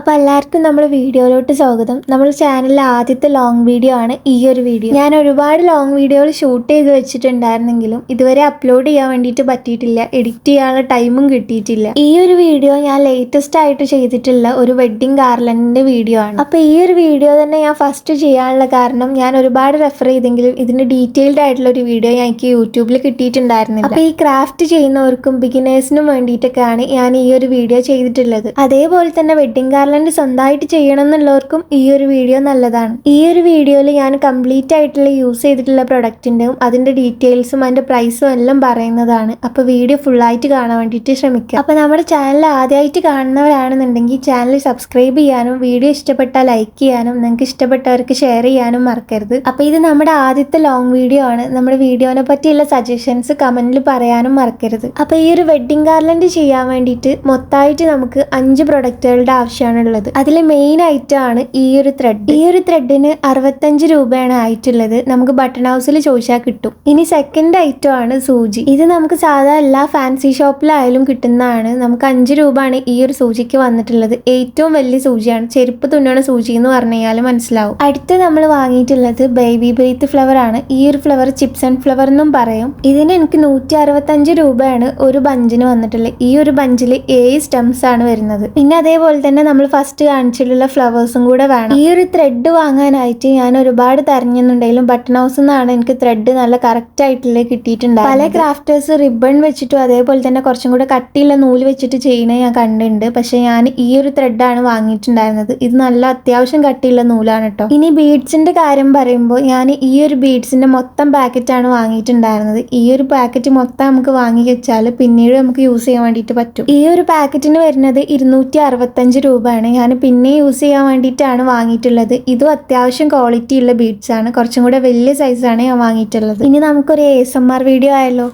അപ്പോൾ എല്ലാവർക്കും നമ്മുടെ വീഡിയോയിലോട്ട് സ്വാഗതം. നമ്മുടെ ചാനലിലെ ആദ്യത്തെ ലോങ് വീഡിയോ ആണ് ഈ ഒരു വീഡിയോ. ഞാൻ ഒരുപാട് ലോങ് വീഡിയോകൾ ഷൂട്ട് ചെയ്ത് വെച്ചിട്ടുണ്ടായിരുന്നെങ്കിലും ഇതുവരെ അപ്ലോഡ് ചെയ്യാൻ വേണ്ടിയിട്ട് പറ്റിയിട്ടില്ല. എഡിറ്റ് ചെയ്യാനുള്ള ടൈമും കിട്ടിയിട്ടില്ല. ഈ ഒരു വീഡിയോ ഞാൻ ലേറ്റസ്റ്റ് ആയിട്ട് ചെയ്തിട്ടുള്ള ഒരു വെഡ്ഡിങ് ഗാർലൻഡിന്റെ വീഡിയോ ആണ്. അപ്പോൾ ഈ ഒരു വീഡിയോ തന്നെ ഞാൻ ഫസ്റ്റ് ചെയ്യാനുള്ള കാരണം ഞാൻ ഒരുപാട് റെഫർ ചെയ്തെങ്കിലും ഇതിന്റെ ഡീറ്റെയിൽഡ് ആയിട്ടുള്ള ഒരു വീഡിയോ എനിക്ക് യൂട്യൂബിൽ കിട്ടിയിട്ടുണ്ടായിരുന്നില്ല. അപ്പോൾ ഈ ക്രാഫ്റ്റ് ചെയ്യുന്നവർക്കും ബിഗിനേഴ്സിനും വേണ്ടിയിട്ടൊക്കെയാണ് ഞാൻ ഈ ഒരു വീഡിയോ ചെയ്തിട്ടുള്ളത്. അതേപോലെ തന്നെ വെഡ്ഡിങ് ഗാർലൻഡ് സ്വന്തമായിട്ട് ചെയ്യണം എന്നുള്ളവർക്കും ഈ ഒരു വീഡിയോ നല്ലതാണ്. ഈ ഒരു വീഡിയോയിൽ ഞാൻ കംപ്ലീറ്റ് ആയിട്ടുള്ള യൂസ് ചെയ്തിട്ടുള്ള പ്രൊഡക്റ്റിൻ്റെയും അതിൻ്റെ ഡീറ്റെയിൽസും അതിൻ്റെ പ്രൈസും എല്ലാം പറയുന്നതാണ്. അപ്പോൾ വീഡിയോ ഫുള്ളായിട്ട് കാണാൻ വേണ്ടിയിട്ട് ശ്രമിക്കുക. അപ്പോൾ നമ്മുടെ ചാനൽ ആദ്യമായിട്ട് കാണുന്നവരാണെന്നുണ്ടെങ്കിൽ ചാനൽ സബ്സ്ക്രൈബ് ചെയ്യാനും വീഡിയോ ഇഷ്ടപ്പെട്ടാൽ ലൈക്ക് ചെയ്യാനും നിങ്ങൾക്ക് ഇഷ്ടപ്പെട്ടവർക്ക് ഷെയർ ചെയ്യാനും മറക്കരുത്. അപ്പോൾ ഇത് നമ്മുടെ ആദ്യത്തെ ലോങ് വീഡിയോ ആണ്. നമ്മുടെ വീഡിയോനെ പറ്റിയുള്ള സജഷൻസ് കമൻറ്റിൽ പറയാനും മറക്കരുത്. അപ്പോൾ ഈ ഒരു വെഡ്ഡിങ് ഗാർലൻഡ് ചെയ്യാൻ വേണ്ടിയിട്ട് മൊത്തമായിട്ട് നമുക്ക് 5 പ്രൊഡക്റ്റുകളുടെ ആവശ്യമാണുള്ളത്. അതിൽ മെയിൻ ഐറ്റം ആണ് ഈ ഒരു ത്രെഡ്. ഈ ഒരു ത്രെഡിന് 65 രൂപയാണ് ആയിട്ടുള്ളത്. നമുക്ക് ബട്ടൺ ഹൗസിൽ ചോദിച്ചാൽ കിട്ടും. ഇനി സെക്കൻഡ് ഐറ്റം ആണ് സൂചി. ഇത് നമുക്ക് സാധാ എല്ലാ ഫാൻസി ഷോപ്പിലായാലും കിട്ടുന്നതാണ്. നമുക്ക് 5 രൂപയാണ് ഈ ഒരു സൂചിക്ക് വന്നിട്ടുള്ളത്. ഏറ്റവും വലിയ സൂചിയാണ്. ചെരുപ്പ് തുന്നണ സൂചി എന്ന് പറഞ്ഞു കഴിഞ്ഞാൽ മനസ്സിലാവും. അടുത്ത് നമ്മൾ വാങ്ങിയിട്ടുള്ളത് ബേബി ബ്രീത്ത് ഫ്ലവർ ആണ്. ഈ ഒരു ഫ്ലവർ ചിപ്സ് ആൻഡ് ഫ്ലവർ എന്നും പറയും. ഇതിന് എനിക്ക് 165 രൂപയാണ് ഒരു ബഞ്ചിന് വന്നിട്ടുള്ളത്. ഈ ഒരു ബഞ്ചിൽ 7 സ്റ്റെംസ് ആണ് വരുന്നത്. പിന്നെ അതേപോലെ തന്നെ നമ്മൾ ഫസ്റ്റ് കാണിച്ചിട്ടുള്ള ഫ്ലവേഴ്സും കൂടെ വേണം. ഈ ഒരു ത്രെഡ് വാങ്ങാനായിട്ട് ഞാൻ ഒരുപാട് തെരഞ്ഞെന്നുണ്ടെങ്കിലും ബട്ടൺ ഹൗസിൽ നിന്നാണ് എനിക്ക് ത്രെഡ് നല്ല കറക്റ്റ് ആയിട്ടുള്ള കിട്ടിയിട്ടുണ്ടായത്. പല ക്രാഫ്റ്റേഴ്സ് റിബൺ വെച്ചിട്ടും അതേപോലെ തന്നെ കുറച്ചും കൂടെ കട്ടിയുള്ള നൂല് വെച്ചിട്ട് ചെയ്യുന്നത് ഞാൻ കണ്ടിട്ടുണ്ട്. പക്ഷെ ഞാൻ ഈ ഒരു ത്രെഡാണ് വാങ്ങിയിട്ടുണ്ടായിരുന്നത്. ഇത് നല്ല അത്യാവശ്യം കട്ടിയുള്ള നൂലാണ് കേട്ടോ. ഇനി ബീഡ്സിന്റെ കാര്യം പറയുമ്പോൾ ഞാൻ ഈ ഒരു ബീഡ്സിന്റെ മൊത്തം പാക്കറ്റാണ് വാങ്ങിയിട്ടുണ്ടായിരുന്നത്. ഈ ഒരു പാക്കറ്റ് മൊത്തം നമുക്ക് വാങ്ങി വെച്ചാൽ പിന്നീട് നമുക്ക് യൂസ് ചെയ്യാൻ വേണ്ടിയിട്ട് പറ്റും. ഈ ഒരു പാക്കറ്റിന് വരുന്നത് 265 രൂപയാണ്. ഞാൻ പിന്നെ യൂസ് ചെയ്യാൻ വേണ്ടിയിട്ടാണ് വാങ്ങിയിട്ടുള്ളത്. ഇതും അത്യാവശ്യം ക്വാളിറ്റി ഉള്ള ബീഡ്സ് ആണ്. കുറച്ചും കൂടെ വലിയ സൈസാണ് ഞാൻ വാങ്ങിയിട്ടുള്ളത്. ഇനി നമുക്കൊരു ASMR വീഡിയോ ആയല്ലോ.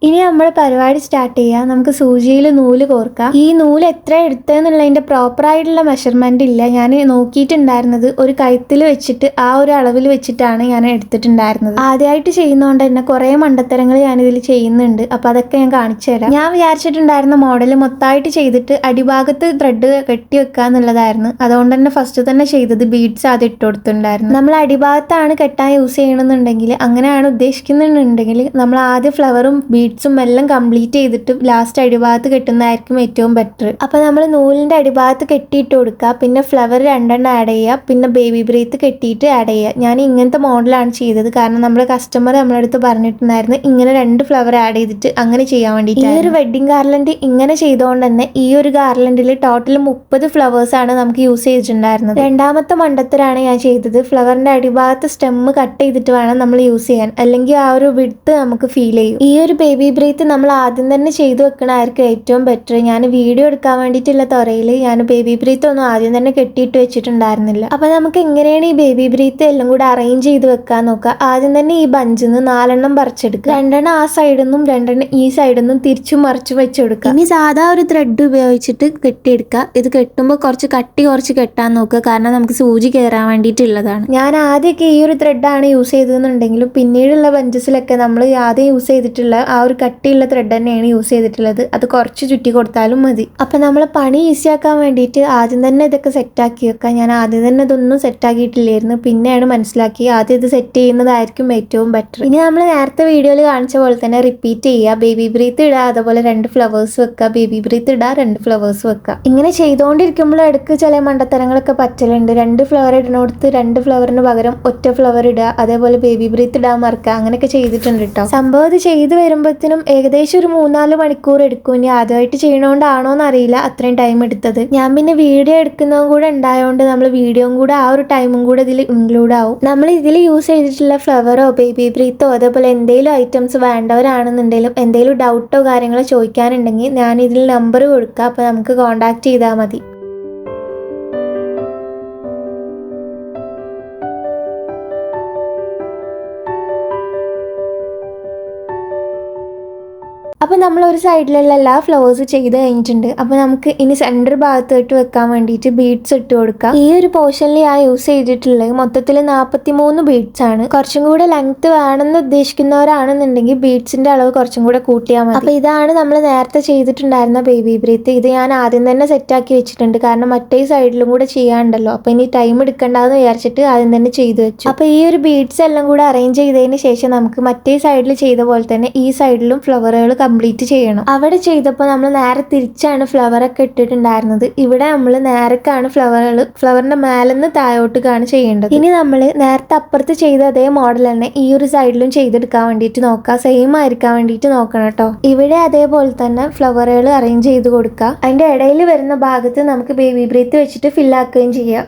ഇനി നമ്മൾ പരിപാടി സ്റ്റാർട്ട് ചെയ്യാം. നമുക്ക് സൂചിയിൽ നൂല് കോർക്കാം. ഈ നൂല് എത്ര എടുത്തതെന്നുള്ളതിൻ്റെ പ്രോപ്പറായിട്ടുള്ള മെഷർമെൻ്റ് ഇല്ല. ഞാൻ നോക്കിയിട്ടുണ്ടായിരുന്നത് ഒരു കഴുത്തിൽ വെച്ചിട്ട് ആ ഒരു അളവിൽ വെച്ചിട്ടാണ് ഞാൻ എടുത്തിട്ടുണ്ടായിരുന്നത്. ആദ്യമായിട്ട് ചെയ്യുന്നതുകൊണ്ട് തന്നെ കുറേ മണ്ടത്തരങ്ങൾ ഞാനിതിൽ ചെയ്യുന്നുണ്ട്. അപ്പോൾ അതൊക്കെ ഞാൻ കാണിച്ചു തരാം. ഞാൻ വിചാരിച്ചിട്ടുണ്ടായിരുന്ന മോഡൽ മൊത്തമായിട്ട് ചെയ്തിട്ട് അടിഭാഗത്ത് ത്രെഡ് കെട്ടി വെക്കുക എന്നുള്ളതായിരുന്നു. അതുകൊണ്ട് തന്നെ ഫസ്റ്റ് തന്നെ ചെയ്തത് ബീഡ്സ് ആദ്യം ഇട്ട് കൊടുത്തിട്ടുണ്ടായിരുന്നു. നമ്മൾ അടിഭാഗത്താണ് കെട്ടാൻ യൂസ് ചെയ്യണമെന്നുണ്ടെങ്കിൽ അങ്ങനെയാണ് ഉദ്ദേശിക്കുന്നുണ്ടെങ്കിൽ നമ്മൾ ആദ്യം ഫ്ലവറും ബീഡ്സും എല്ലാം കംപ്ലീറ്റ് ചെയ്തിട്ട് ലാസ്റ്റ് അടിഭാഗത്ത് കെട്ടുന്നതായിരിക്കും ഏറ്റവും ബെറ്റർ. അപ്പോൾ നമ്മൾ നൂലിൻ്റെ അടിഭാഗത്ത് കെട്ടിയിട്ട് കൊടുക്കുക. പിന്നെ ഫ്ലവർ 2 ആഡ് ചെയ്യുക. പിന്നെ ബേബി ബ്രീത്ത് കെട്ടിയിട്ട് ആഡ് ചെയ്യുക. ഞാൻ ഇങ്ങനത്തെ മോഡലാണ് ചെയ്തത്. കാരണം നമ്മുടെ കസ്റ്റമർ നമ്മളടുത്ത് പറഞ്ഞിട്ടുണ്ടായിരുന്നു ഇങ്ങനെ 2 ഫ്ലവർ ആഡ് ചെയ്തിട്ട് അങ്ങനെ ചെയ്യാൻ വേണ്ടിയിട്ട്. ഈ ഒരു വെഡ്ഡിങ് ഗാർലൻഡ് ഇങ്ങനെ ചെയ്തുകൊണ്ട് തന്നെ ഈ ഒരു ഗാർലൻഡിൽ ടോട്ടൽ 30 ഫ്ലവേഴ്സാണ് നമുക്ക് യൂസ് ചെയ്തിട്ടുണ്ടായിരുന്നത്. രണ്ടാമത്തെ മണ്ടത്തരാണ് ഞാൻ ചെയ്തത്. ഫ്ലവറിൻ്റെ അടിഭാഗത്ത് സ്റ്റെം കട്ട് ചെയ്തിട്ട് വേണം നമ്മൾ യൂസ് ചെയ്യാൻ. അല്ലെങ്കിൽ ആ ഒരു വിഡ്ത്ത് നമുക്ക് ഫീൽ ചെയ്യും. ഈ ഒരു ബേബി ബ്രീത്ത് നമ്മൾ ആദ്യം തന്നെ ചെയ്തു വെക്കണമായിരിക്കും ഏറ്റവും ബെറ്റർ. ഞാൻ വീഡിയോ എടുക്കാൻ വേണ്ടിയിട്ടുള്ള തുറയിൽ ഞാൻ ബേബി ബ്രീത്ത് ഒന്നും ആദ്യം തന്നെ കെട്ടിയിട്ട് വെച്ചിട്ടുണ്ടായിരുന്നില്ല. അപ്പോൾ നമുക്ക് എങ്ങനെയാണ് ഈ ബേബി ബ്രീത്ത് എല്ലാം കൂടെ അറേഞ്ച് ചെയ്ത് വെക്കാൻ നോക്കുക. ആദ്യം തന്നെ ഈ ബഞ്ചിൽ നിന്ന് 4 പറിച്ചെടുക്കുക. 2 ആ സൈഡിൽ നിന്നും 2 ഈ സൈഡിൽ നിന്നും തിരിച്ചും മറിച്ച് വെച്ചെടുക്കുക. ഇനി സാധാ ഒരു ത്രെഡ് ഉപയോഗിച്ചിട്ട് കെട്ടിയെടുക്കുക. ഇത് കെട്ടുമ്പോൾ കുറച്ച് കെട്ടാൻ നോക്കുക. കാരണം നമുക്ക് സൂചി കയറാൻ വേണ്ടിയിട്ടുള്ളതാണ്. ഞാൻ ആദ്യമൊക്കെ ഈ ഒരു ത്രെഡാണ് യൂസ് ചെയ്തതെന്നുണ്ടെങ്കിലും പിന്നീടുള്ള ബഞ്ചസിലൊക്കെ നമ്മൾ ആദ്യം യൂസ് ചെയ്തിട്ടുള്ള ആ ഒരു കട്ടിയുള്ള ത്രെഡ് തന്നെയാണ് യൂസ് ചെയ്തിട്ടുള്ളത്. അത് കുറച്ച് ചുറ്റി കൊടുത്താലും മതി. അപ്പം നമ്മൾ പണി ഈസിയാക്കാൻ വേണ്ടിയിട്ട് ആദ്യം തന്നെ ഇതൊക്കെ സെറ്റാക്കി വെക്കാം. ഞാൻ ആദ്യം തന്നെ ഇതൊന്നും സെറ്റാക്കിയിട്ടില്ലായിരുന്നു. പിന്നെയാണ് മനസ്സിലാക്കി ആദ്യം ഇത് സെറ്റ് ചെയ്യുന്നതായിരിക്കും ഏറ്റവും ബെറ്റർ. ഇനി നമ്മൾ നേരത്തെ വീഡിയോയിൽ കാണിച്ച പോലെ തന്നെ റിപ്പീറ്റ് ചെയ്യുക. ബേബി ബ്രീത്ത് ഇടുക, അതുപോലെ 2 ഫ്ലവേഴ്സ് വെക്കുക. ബേബി ബ്രീത്ത് ഇടുക, 2 ഫ്ലവേഴ്സ് വെക്കുക. ഇങ്ങനെ ചെയ്തുകൊണ്ടിരിക്കുമ്പോൾ ഇടയ്ക്ക് ചില മണ്ടത്തരങ്ങളൊക്കെ പറ്റലുണ്ട്. 2 ഫ്ലവർ ഇടുന്നിടത്ത് 2 ഫ്ലവറിന് പകരം ഒറ്റ ഫ്ലവർ ഇടുക, അതേപോലെ ബേബി ബ്രീത്ത് ഇടാൻ മറക്കുക. അങ്ങനെയൊക്കെ ചെയ്തിട്ടുണ്ട് കേട്ടോ. സംഭവം ഇത് ചെയ്ത് വരുമ്പോഴത്തേനും ഏകദേശം ഒരു 3-4 മണിക്കൂർ എടുക്കും. ഇനി ആദ്യമായിട്ട് ചെയ്യണോണ്ടാണോ എന്നറിയില്ല അത്രയും ടൈം എടുത്തത്. ഞാൻ പിന്നെ വീഡിയോ എടുക്കുന്നതും കൂടെ ഉണ്ടായതുകൊണ്ട് നമ്മൾ വീഡിയോയും കൂടെ ആ ഒരു ടൈമും കൂടെ ഇതിൽ ഇൻക്ലൂഡ് ആവും. നമ്മൾ ഇതിൽ യൂസ് ചെയ്തിട്ടുള്ള ഫ്ലവറോ ബേബി ബ്രീത്തോ അതേപോലെ എന്തെങ്കിലും ഐറ്റംസ് വേണ്ടവരാണെന്നുണ്ടെങ്കിലും എന്തെങ്കിലും ഡൗട്ടോ കാര്യങ്ങളോ ചോദിക്കാനുണ്ടെങ്കിൽ ഞാൻ ഇതിൽ നമ്പർ കൊടുക്കുക. അപ്പോൾ നമുക്ക് കോൺടാക്ട് ചെയ്താൽ മതി. അപ്പോൾ നമ്മൾ ഒരു സൈഡിലുള്ള എല്ലാ ഫ്ലവേഴ്സ് ചെയ്ത് കഴിഞ്ഞിട്ടുണ്ട്. അപ്പോൾ നമുക്ക് ഇനി സെൻറ്റർ ഭാഗത്തോട്ട് വെക്കാൻ വേണ്ടിയിട്ട് ബീഡ്സ് ഇട്ട് കൊടുക്കാം. ഈ ഒരു പോർഷനിൽ ഞാൻ യൂസ് ചെയ്തിട്ടുള്ളത് മൊത്തത്തിൽ 43 ബീഡ്സ് ആണ്. കുറച്ചും കൂടെ ലെങ്ത് വേണമെന്ന് ഉദ്ദേശിക്കുന്നവരാണെന്നുണ്ടെങ്കിൽ ബീഡ്സിന്റെ അളവ് കുറച്ചും കൂടെ കൂട്ടിയാൽ മതി. അപ്പോൾ ഇതാണ് നമ്മൾ നേരത്തെ ചെയ്തിട്ടുണ്ടായിരുന്ന ബേബി ബ്രീത്ത്. ഇത് ഞാൻ ആദ്യം തന്നെ സെറ്റാക്കി വെച്ചിട്ടുണ്ട്, കാരണം മറ്റേ സൈഡിലും കൂടെ ചെയ്യാനുണ്ടല്ലോ. അപ്പോൾ ഇനി ടൈം എടുക്കണ്ടെന്ന് വിചാരിച്ചിട്ട് ആദ്യം തന്നെ ചെയ്തു വെച്ചു. അപ്പോൾ ഈ ഒരു ബീഡ്സ് എല്ലാം കൂടെ അറേഞ്ച് ചെയ്തതിന് ശേഷം നമുക്ക് മറ്റേ സൈഡിൽ ചെയ്ത പോലെ തന്നെ ഈ സൈഡിലും ഫ്ലവറുകൾ കംപ്ലീറ്റ് ചെയ്യണം. അവിടെ ചെയ്തപ്പോൾ നമ്മൾ നേരെ തിരിച്ചാണ് ഫ്ലവറൊക്കെ ഇട്ടിട്ടുണ്ടായിരുന്നത്. ഇവിടെ നമ്മൾ നേരക്കാണ് ഫ്ലവറിന്റെ മേലെന്ന് താഴോട്ടേക്കാണ് ചെയ്യേണ്ടത്. ഇനി നമ്മൾ നേരത്തെ അപ്പുറത്ത് ചെയ്ത അതേ മോഡൽ തന്നെ ഈ ഒരു സൈഡിലും ചെയ്തെടുക്കാൻ വേണ്ടിയിട്ട് നോക്കുക. സെയിം ആയിരിക്കാൻ വേണ്ടിയിട്ട് നോക്കണം കേട്ടോ. ഇവിടെ അതേപോലെ തന്നെ ഫ്ലവറുകൾ അറേഞ്ച് ചെയ്ത് കൊടുക്കുക. അതിന്റെ ഇടയിൽ വരുന്ന ഭാഗത്ത് നമുക്ക് ബേബി ബ്രീത്ത് വെച്ചിട്ട് ഫില്ലാക്കുകയും ചെയ്യാം.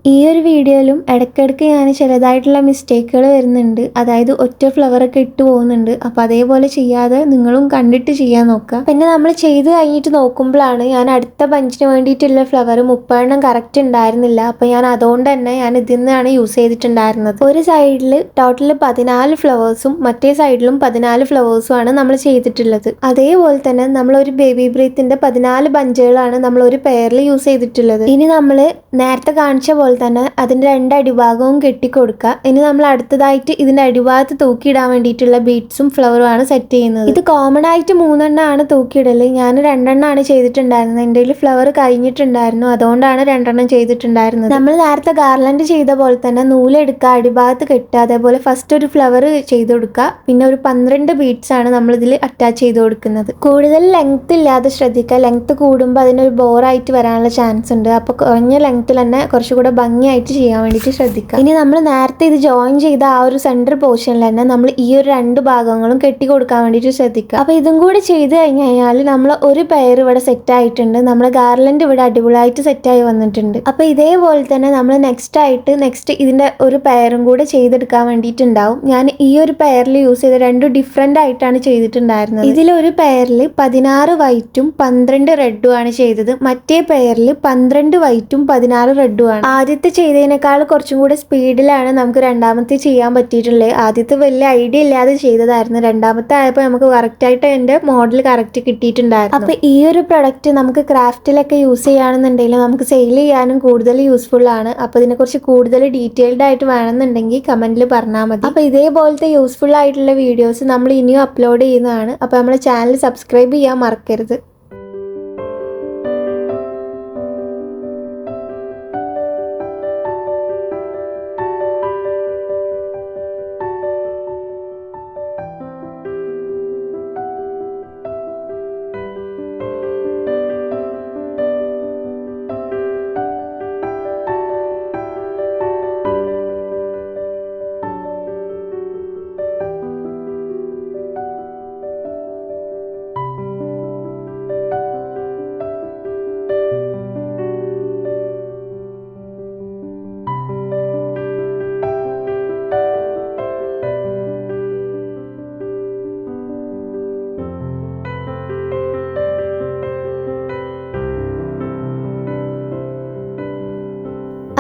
ഈ ഒരു വീഡിയോയിലും ഇടയ്ക്കിടയ്ക്ക് ഞാൻ ചെറുതായിട്ടുള്ള മിസ്റ്റേക്കുകൾ വരുന്നുണ്ട്. അതായത് ഒറ്റ ഫ്ലവറൊക്കെ ഇട്ട് പോകുന്നുണ്ട്. അപ്പോൾ അതേപോലെ ചെയ്യാതെ നിങ്ങളും കണ്ടിട്ട് ചെയ്യാൻ നോക്കുക. പിന്നെ നമ്മൾ ചെയ്ത് കഴിഞ്ഞിട്ട് നോക്കുമ്പോഴാണ് ഞാൻ അടുത്ത ബഞ്ചിന് വേണ്ടിയിട്ടുള്ള ഫ്ലവർ 30 കറക്റ്റ് ഉണ്ടായിരുന്നില്ല. അപ്പോൾ ഞാൻ അതുകൊണ്ട് തന്നെ ഞാൻ ഇതിൽ നിന്നാണ് യൂസ് ചെയ്തിട്ടുണ്ടായിരുന്നത്. ഒരു സൈഡിൽ ടോട്ടൽ 14 ഫ്ലവേഴ്സും മറ്റേ സൈഡിലും 14 ഫ്ലവേഴ്സും ആണ് നമ്മൾ ചെയ്തിട്ടുള്ളത്. അതേപോലെ തന്നെ നമ്മൾ ഒരു ബേബി ബ്രീത്തിന്റെ 14 ബഞ്ചുകളാണ് നമ്മൾ ഒരു പെയറിൽ യൂസ് ചെയ്തിട്ടുള്ളത്. ഇനി നമ്മൾ നേരത്തെ കാണിച്ച പോലെ തന്നെ അതിന്റെ 2 അടിഭാഗവും കെട്ടിക്കൊടുക്കുക. ഇനി നമ്മൾ അടുത്തതായിട്ട് ഇതിന്റെ അടിഭാഗത്ത് തൂക്കിയിടാൻ വേണ്ടിയിട്ടുള്ള ബീഡ്സും ഫ്ലവറും ആണ് സെറ്റ് ചെയ്യുന്നത്. ഇത് കോമൺ ആയിട്ട് 3 എണ്ണമാണ് തൂക്കിയിടല്. ഞാൻ 2 എണ്ണമാണ് ചെയ്തിട്ടുണ്ടായിരുന്നത്. എൻ്റെ കയ്യിൽ ഫ്ലവർ കഴിഞ്ഞിട്ടുണ്ടായിരുന്നു, അതുകൊണ്ടാണ് 2 എണ്ണം ചെയ്തിട്ടുണ്ടായിരുന്നത്. നമ്മൾ നേരത്തെ ഗാർലൻഡ് ചെയ്ത പോലെ തന്നെ നൂലെടുക്കുക, അടിഭാഗത്ത് കെട്ടുക. അതേപോലെ ഫസ്റ്റ് ഒരു ഫ്ലവർ ചെയ്ത് കൊടുക്കുക. പിന്നെ ഒരു 12 ബീഡ്സ് ആണ് നമ്മൾ ഇതിൽ അറ്റാച്ച് ചെയ്ത് കൊടുക്കുന്നത്. കൂടുതൽ ലെങ്ത് ഇല്ലാതെ ശ്രദ്ധിക്കുക. ലെങ്ത് കൂടുമ്പോൾ അതിനൊരു ബോറായിട്ട് വരാനുള്ള ചാൻസ് ഉണ്ട്. അപ്പോൾ കുറഞ്ഞ ലെങ്ത്തിൽ തന്നെ കുറച്ചുകൂടെ ഭംഗിയായിട്ട് ചെയ്യാൻ വേണ്ടിയിട്ട് ശ്രദ്ധിക്കുക. ഇനി നമ്മൾ നേരത്തെ ഇത് ജോയിൻ ചെയ്ത ആ ഒരു സെൻറ്റർ പോർഷനിൽ തന്നെ നമ്മൾ ഈ ഒരു 2 ഭാഗങ്ങളും കെട്ടി കൊടുക്കാൻ വേണ്ടിയിട്ട് ശ്രദ്ധിക്കുക. അപ്പോൾ ഇതും കൂടി ചെയ്ത് കഴിഞ്ഞാൽ നമ്മൾ ഒരു പെയർ ഇവിടെ സെറ്റ് ആയിട്ടുണ്ട്. നമ്മുടെ ഗാർലൻഡ് ഇവിടെ അടിപൊളിയായിട്ട് സെറ്റായി വന്നിട്ടുണ്ട്. അപ്പോൾ ഇതേപോലെ തന്നെ നമ്മൾ നെക്സ്റ്റ് ഇതിൻ്റെ ഒരു പെയറും കൂടെ ചെയ്തെടുക്കാൻ വേണ്ടിയിട്ടുണ്ടാവും. ഞാൻ ഈ ഒരു പെയറിൽ യൂസ് ചെയ്ത 2 ഡിഫറെൻ്റ് ആയിട്ടാണ് ചെയ്തിട്ടുണ്ടായിരുന്നത്. ഇതിലൊരു പെയറിൽ 16 വൈറ്റും 12 റെഡും ആണ് ചെയ്തത്. മറ്റേ പെയറിൽ 12 വൈറ്റും 16 റെഡും ആണ്. ആദ്യത്തെ ചെയ്തതിനേക്കാൾ കുറച്ചും കൂടെ സ്പീഡിലാണ് നമുക്ക് രണ്ടാമത്തെ ചെയ്യാൻ പറ്റിയിട്ടുള്ളത്. ആദ്യത്തെ വലിയ ഐഡിയ ഇല്ലാതെ ചെയ്തതായിരുന്നു. രണ്ടാമത്തെ ആയപ്പോൾ നമുക്ക് കറക്റ്റായിട്ട് എൻ്റെ മോഡൽ കറക്റ്റ് കിട്ടിയിട്ടുണ്ടായിരുന്നു. അപ്പോൾ ഈ ഒരു പ്രൊഡക്റ്റ് നമുക്ക് ക്രാഫ്റ്റിലൊക്കെ യൂസ് ചെയ്യുകയാണെന്നുണ്ടെങ്കിൽ നമുക്ക് സെയിൽ ചെയ്യാനും കൂടുതൽ യൂസ്ഫുൾ ആണ്. അപ്പോൾ ഇതിനെക്കുറിച്ച് കൂടുതൽ ഡീറ്റെയിൽഡ് ആയിട്ട് വേണമെന്നുണ്ടെങ്കിൽ കമൻറ്റിൽ പറഞ്ഞാൽ മതി. അപ്പോൾ ഇതേപോലത്തെ യൂസ്ഫുൾ ആയിട്ടുള്ള വീഡിയോസ് നമ്മൾ ഇനിയും അപ്ലോഡ് ചെയ്യുന്നതാണ്. അപ്പോൾ നമ്മുടെ ചാനൽ സബ്സ്ക്രൈബ് ചെയ്യാൻ മറക്കരുത്.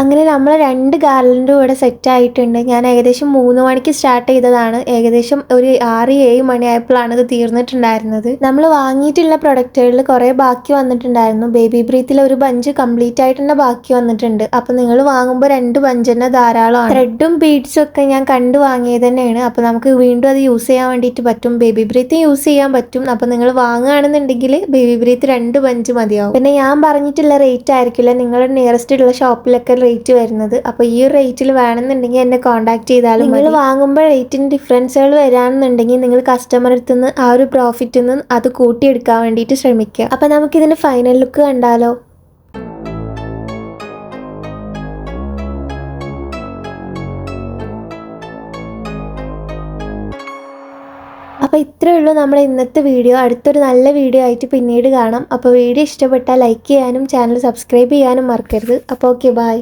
അങ്ങനെ നമ്മൾ 2 ഗാർലൻഡും ഇവിടെ സെറ്റ് ആയിട്ടുണ്ട്. ഞാൻ ഏകദേശം 3 മണിക്ക് സ്റ്റാർട്ട് ചെയ്തതാണ്. ഏകദേശം ഒരു 6-7 മണിയായപ്പോഴാണ് ഇത് തീർന്നിട്ടുണ്ടായിരുന്നത്. നമ്മൾ വാങ്ങിയിട്ടുള്ള പ്രൊഡക്റ്റുകളിൽ കുറേ ബാക്കി വന്നിട്ടുണ്ടായിരുന്നു. ബേബി ബ്രീത്തിൽ ഒരു ബഞ്ച് കംപ്ലീറ്റ് ആയിട്ട് തന്നെ ബാക്കി വന്നിട്ടുണ്ട്. അപ്പോൾ നിങ്ങൾ വാങ്ങുമ്പോൾ 2 ബഞ്ച് തന്നെ ധാരാളമാണ്. ത്രെഡും ബീഡ്സും ഒക്കെ ഞാൻ കണ്ടു വാങ്ങിയത് തന്നെയാണ്. അപ്പോൾ നമുക്ക് വീണ്ടും അത് യൂസ് ചെയ്യാൻ വേണ്ടിയിട്ട് പറ്റും. ബേബി ബ്രീത്ത് യൂസ് ചെയ്യാൻ പറ്റും. അപ്പോൾ നിങ്ങൾ വാങ്ങുകയാണെന്നുണ്ടെങ്കിൽ ബേബി ബ്രീത്ത് 2 ബഞ്ച് മതിയാവും. പിന്നെ ഞാൻ പറഞ്ഞിട്ടുള്ള റേറ്റ് ആയിരിക്കില്ല നിങ്ങളുടെ നിയറസ്റ്റ് ഉള്ള ഷോപ്പിലൊക്കെ റേറ്റ് റേറ്റ് വരുന്നത്. അപ്പോൾ ഈ റേറ്റിൽ വേണമെന്നുണ്ടെങ്കിൽ എന്നെ കോൺടാക്ട് ചെയ്താലും നിങ്ങൾ വാങ്ങുമ്പോൾ റേറ്റിന് ഡിഫറൻസുകൾ വരാണെന്നുണ്ടെങ്കിൽ നിങ്ങൾ കസ്റ്റമർ അടുത്ത് നിന്ന് ആ ഒരു പ്രോഫിറ്റിൽ നിന്ന് അത് കൂട്ടിയെടുക്കാൻ വേണ്ടിയിട്ട് ശ്രമിക്കുക. അപ്പോൾ നമുക്കിതിൻ്റെ ഫൈനൽ ലുക്ക് കണ്ടാലോ. അപ്പോൾ ഇത്രയേ ഉള്ളൂ നമ്മുടെ ഇന്നത്തെ വീഡിയോ. അടുത്തൊരു നല്ല വീഡിയോ ആയിട്ട് പിന്നീട് കാണാം. അപ്പോൾ വീഡിയോ ഇഷ്ടപ്പെട്ടാൽ ലൈക്ക് ചെയ്യാനും ചാനൽ സബ്സ്ക്രൈബ് ചെയ്യാനും മറക്കരുത്. അപ്പോൾ ഓക്കെ, ബൈ.